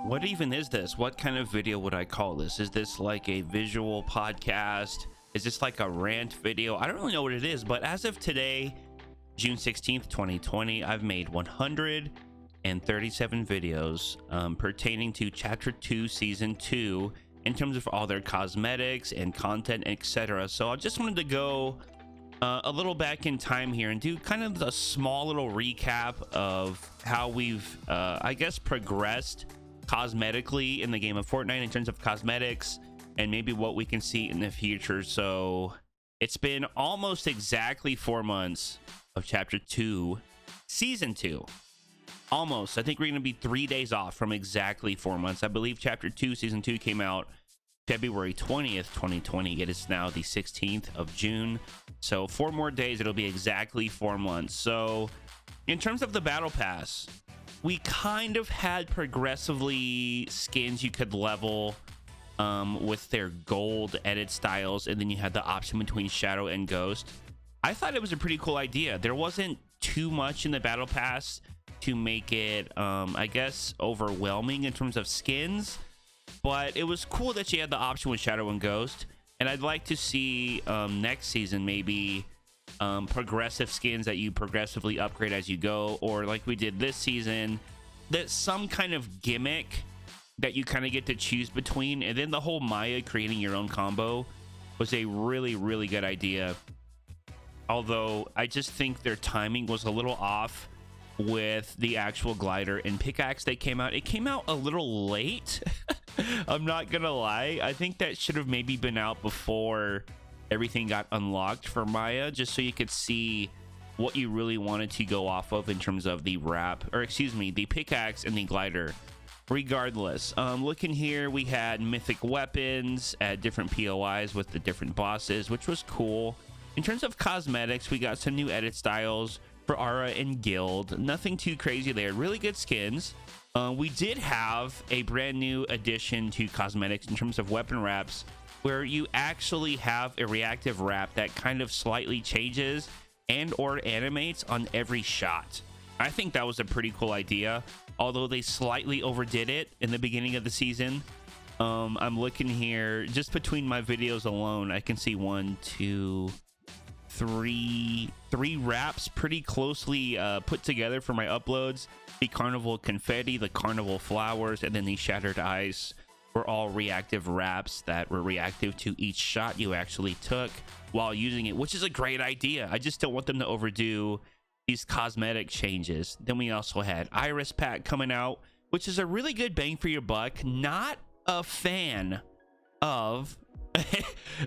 What even is this? What kind of video would I call this? Is this like a visual podcast? Is this like a rant video? I don't really know what it is, but as of today, June 16th, 2020, I've made 137 videos pertaining to Chapter 2, Season 2, in terms of all their cosmetics and content, etc. So I just wanted to go a little back in time here and do kind of a small little recap of how we've, I guess, progressed cosmetically in the game of Fortnite in terms of cosmetics and maybe what we can see in the future. So it's been almost exactly 4 months of Chapter 2, Season 2. Almost. I think we're going to be 3 days off from exactly 4 months. I believe Chapter 2, Season 2 came out February 20th, 2020. It is now the 16th of June. So 4 more days, it'll be exactly 4 months. So in terms of the Battle Pass, we kind of had progressively skins you could level with their gold edit styles, and then you had the option between Shadow and Ghost. I thought it was a pretty cool idea. There wasn't too much in the Battle Pass to make it, I guess, overwhelming in terms of skins, but it was cool that you had the option with Shadow and Ghost. And I'd like to see next season maybe progressive skins that you progressively upgrade as you go, or like we did this season, that some kind of gimmick that you kind of get to choose between. And then the whole Maya creating your own combo was a really good idea, although I just think their timing was a little off with the actual glider and pickaxe that came out. It came out a little late. I'm not gonna lie, I think that should have maybe been out before everything got unlocked for Maya, just so you could see what you really wanted to go off of in terms of the wrap, or excuse me, the pickaxe and the glider. Regardless, looking here, we had mythic weapons at different POIs with the different bosses, which was cool. In terms of cosmetics, we got some new edit styles for Aura and Guild. Nothing too crazy there. Really good skins. We did have a brand new addition to cosmetics in terms of weapon wraps, where you actually have a reactive wrap that kind of slightly changes and or animates on every shot. I think that was a pretty cool idea, although they slightly overdid it in the beginning of the season. I'm looking here, just between my videos alone, I can see 1, 2, 3 wraps pretty closely put together for my uploads. The carnival confetti, the carnival flowers, and then the shattered ice were all reactive wraps that were reactive to each shot you actually took while using it, which is a great idea. I just don't want them to overdo these cosmetic changes. Then we also had Iris Pack coming out, which is a really good bang for your buck. Not a fan of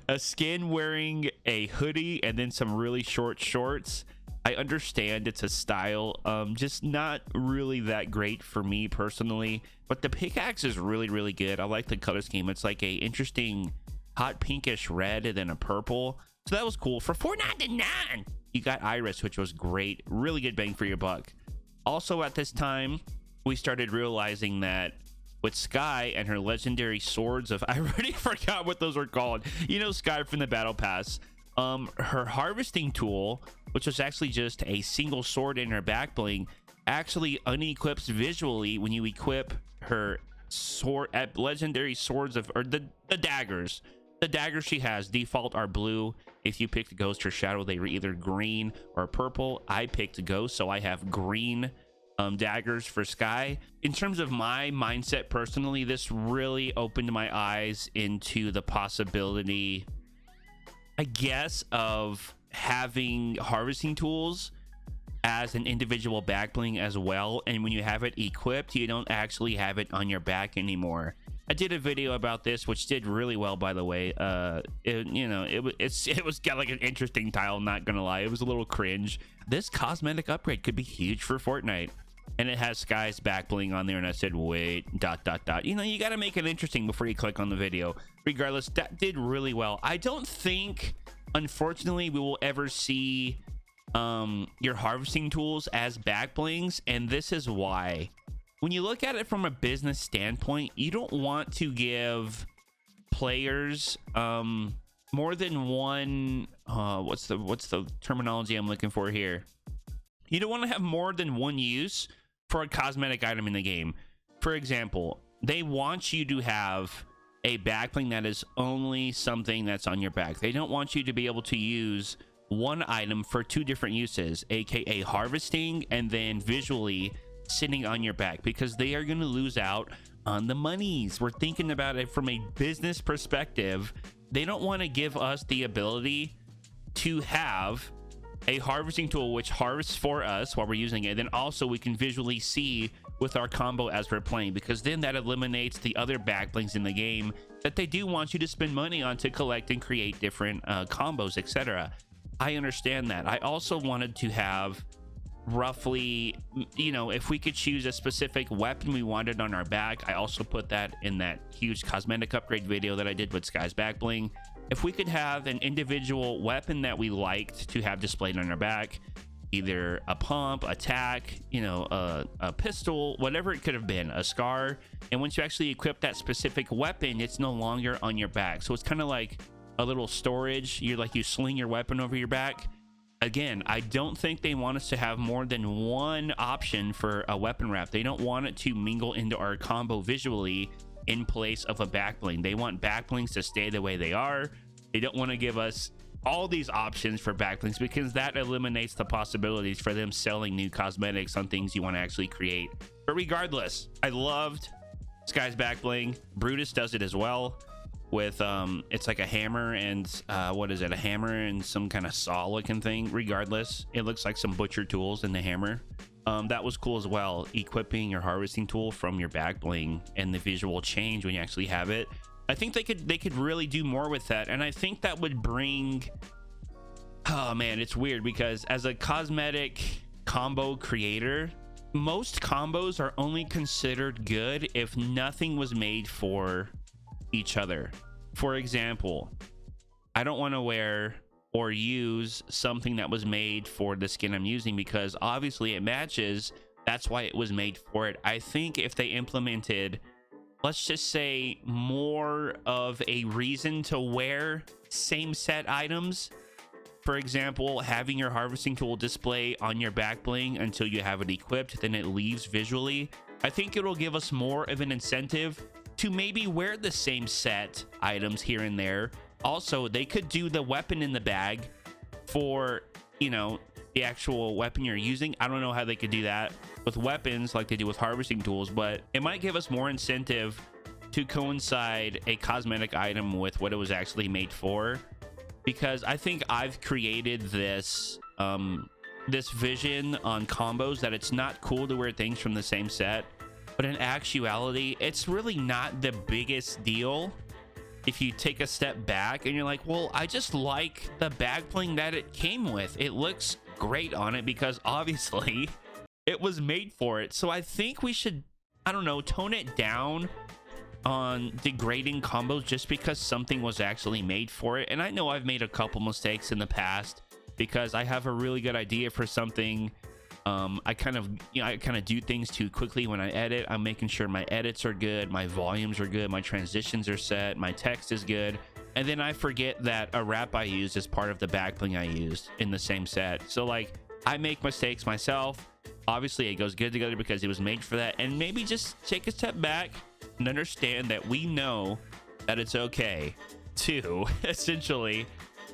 a skin wearing a hoodie and then some really short shorts. I understand it's a style, just not really that great for me personally, but the pickaxe is really good. I like the color scheme. It's like a interesting hot pinkish red and then a purple, so that was cool. For $4.99 you got Iris, which was great. Really good bang for your buck. Also at this time, we started realizing that with Sky and her legendary swords of, I already forgot what those were called, you know, Sky from the Battle Pass, her harvesting tool, which was actually just a single sword in her back bling, actually unequips visually when you equip her sword at legendary swords of, or the daggers. The daggers she has default are blue. If you picked Ghost or Shadow, they were either green or purple. I picked Ghost, so I have green daggers for Sky. In terms of my mindset personally, this really opened my eyes into the possibility, I guess, of having harvesting tools as an individual back bling as well. And when you have it equipped, you don't actually have it on your back anymore. I did a video about this, which did really well, by the way. It was got like an interesting tile, not gonna lie. It was a little cringe. This cosmetic upgrade could be huge for Fortnite, and it has Sky's back bling on there. And I said, wait, ... You know, you got to make it interesting before you click on the video. Regardless, that did really well. I don't think, unfortunately, we will ever see your harvesting tools as back blings, and this is why. When you look at it from a business standpoint, you don't want to give players more than one, what's the terminology I'm looking for here? You don't want to have more than one use for a cosmetic item in the game. For example, they want you to have a back bling that is only something that's on your back. They don't want you to be able to use one item for two different uses, aka harvesting and then visually sitting on your back, because they are going to lose out on the monies. We're thinking about it from a business perspective. They don't want to give us the ability to have a harvesting tool which harvests for us while we're using it, then also we can visually see with our combo as we're playing, because then that eliminates the other back blings in the game that they do want you to spend money on to collect and create different combos, etc. I understand that. I also wanted to have roughly, you know, if we could choose a specific weapon we wanted on our back. I also put that in that huge cosmetic upgrade video that I did with Sky's back bling. If we could have an individual weapon that we liked to have displayed on our back, either a pump, attack, you know, a pistol, whatever it could have been, a scar, and once you actually equip that specific weapon, it's no longer on your back. So it's kind of like a little storage. You sling your weapon over your back. Again, I don't think they want us to have more than one option for a weapon wrap. They don't want it to mingle into our combo visually in place of a back bling. They want back blings to stay the way they are. They don't want to give us all these options for back blings, because that eliminates the possibilities for them selling new cosmetics on things you want to actually create. But regardless, I loved Sky's back bling. Brutus does it as well with it's like a hammer and what is it, a hammer and some kind of saw looking thing. Regardless, it looks like some butcher tools in the hammer. That was cool as well, equipping your harvesting tool from your back bling and the visual change when you actually have it. I think they could really do more with that, and I think that would bring, oh man, it's weird because as a cosmetic combo creator, most combos are only considered good if nothing was made for each other. For example, I don't want to wear or use something that was made for the skin I'm using because obviously it matches. That's why it was made for it. I think if they implemented, let's just say, more of a reason to wear same set items, for example, having your harvesting tool display on your back bling until you have it equipped, then it leaves visually, I think it'll give us more of an incentive to maybe wear the same set items here and there. Also, they could do the weapon in the bag for, you know, the actual weapon you're using. I don't know how they could do that with weapons like they do with harvesting tools, but it might give us more incentive to coincide a cosmetic item with what it was actually made for, because I think I've created this this vision on combos that it's not cool to wear things from the same set, but in actuality it's really not the biggest deal if you take a step back and you're like, well, I just like the back bling that it came with. It looks great on it because obviously it was made for it. So I think we should, I don't know, tone it down on degrading combos just because something was actually made for it. And I know I've made a couple mistakes in the past because I have a really good idea for something. I kind of do things too quickly when I edit. I'm making sure my edits are good, my volumes are good, my transitions are set, my text is good, and then I forget that a wrap I used is part of the back bling I used in the same set. So like, I make mistakes myself. Obviously it goes good together because it was made for that, and maybe just take a step back and understand that we know that it's okay to essentially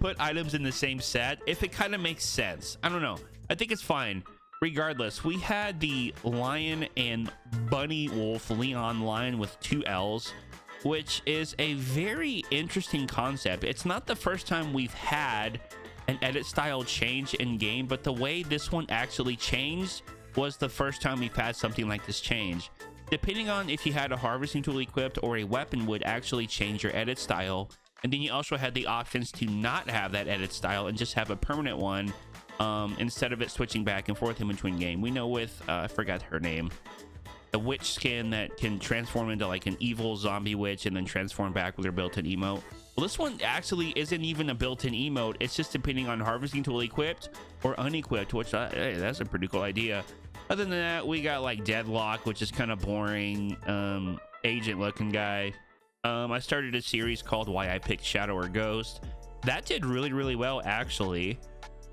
put items in the same set if it kind of makes sense. I don't know, I think it's fine. Regardless, we had the lion and bunny wolf Leon lion with 2 L's, which is a very interesting concept. It's not the first time we've had an edit style change in game, but the way this one actually changed was the first time we've had something like this change. Depending on if you had a harvesting tool equipped or a weapon would actually change your edit style, and then you also had the options to not have that edit style and just have a permanent one, instead of it switching back and forth in between game. We know with I forgot her name, the witch skin that can transform into like an evil zombie witch and then transform back with her built-in emote. Well, this one actually isn't even a built-in emote. It's just depending on harvesting tool equipped or unequipped, which hey, that's a pretty cool idea. Other than that, we got like Deadlock, which is kind of boring, agent looking guy. I started a series called Why I Picked Shadow or Ghost. That did really well actually.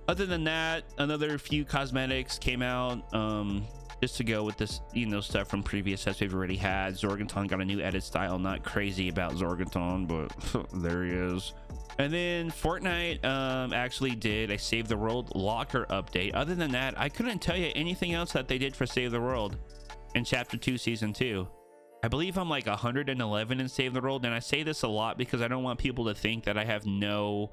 Other than that, another few cosmetics came out. just to go with this, you know, stuff from previous sets we've already had. Zorgonton got a new edit style. Not crazy about Zorgonton, but there he is. And then Fortnite actually did a Save the World locker update. Other than that, I couldn't tell you anything else that they did for Save the World in Chapter 2, Season 2. I believe I'm like 111 in Save the World, and I say this a lot because I don't want people to think that I have no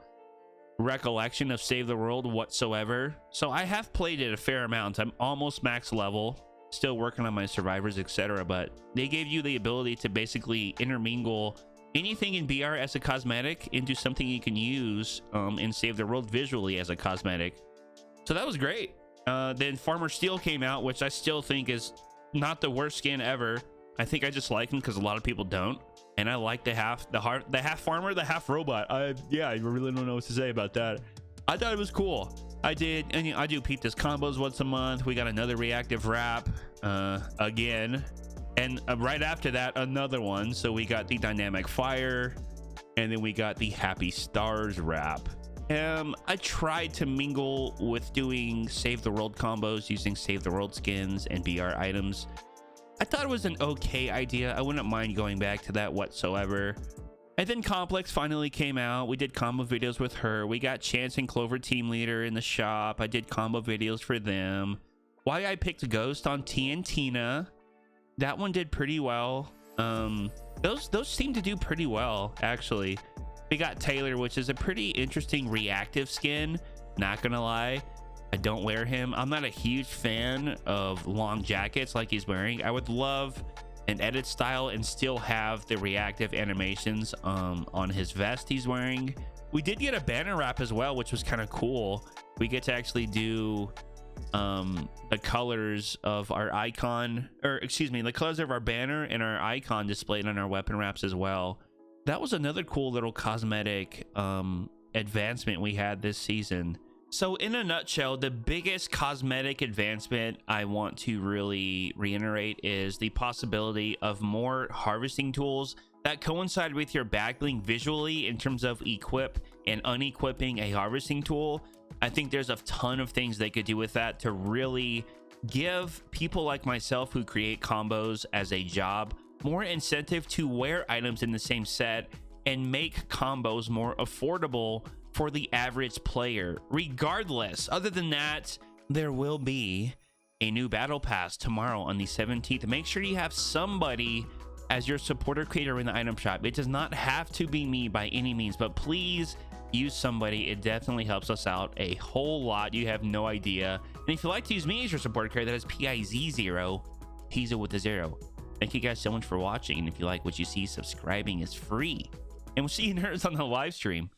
recollection of Save the World whatsoever. So I have played it a fair amount. I'm almost max level, still working on my survivors, etc. But they gave you the ability to basically intermingle anything in BR as a cosmetic into something you can use in Save the World visually as a cosmetic. So that was great. Then Farmer Steel came out, which I still think is not the worst skin ever. I think I just like him because a lot of people don't. And I like the half farmer, the half robot. Yeah, I really don't know what to say about that. I thought it was cool. I do peep this combos once a month. We got another reactive wrap again. And right after that, another one. So we got the dynamic fire, and then we got the happy stars wrap. I tried to mingle with doing Save the World combos using Save the World skins and BR items. I thought it was an okay idea. I wouldn't mind going back to that whatsoever. And then Complex finally came out. We did combo videos with her. We got Chance and Clover team leader in the shop. I did combo videos for them. Why I picked Ghost on T and Tina. That one did pretty well. Those seem to do pretty well, actually. We got Taylor, which is a pretty interesting reactive skin. Not gonna lie, I don't wear him. I'm not a huge fan of long jackets like he's wearing. I would love an edit style and still have the reactive animations on his vest he's wearing. We did get a banner wrap as well, which was kind of cool. We get to actually do the colors of our icon, or excuse me, the colors of our banner and our icon displayed on our weapon wraps as well. That was another cool little cosmetic advancement we had this season. So in a nutshell, the biggest cosmetic advancement I want to really reiterate is the possibility of more harvesting tools that coincide with your backlink visually in terms of equip and unequipping a harvesting tool. I think there's a ton of things they could do with that to really give people like myself who create combos as a job more incentive to wear items in the same set and make combos more affordable for the average player. Regardless, other than that, there will be a new battle pass tomorrow on the 17th. Make sure you have somebody as your supporter creator in the item shop. It does not have to be me by any means, but please use somebody. It definitely helps us out a whole lot. You have no idea. And if you like to use me as your supporter creator, that is PIZO, PIZO with a 0. Thank you guys so much for watching. And if you like what you see, subscribing is free. And we'll see you nerds on the live stream.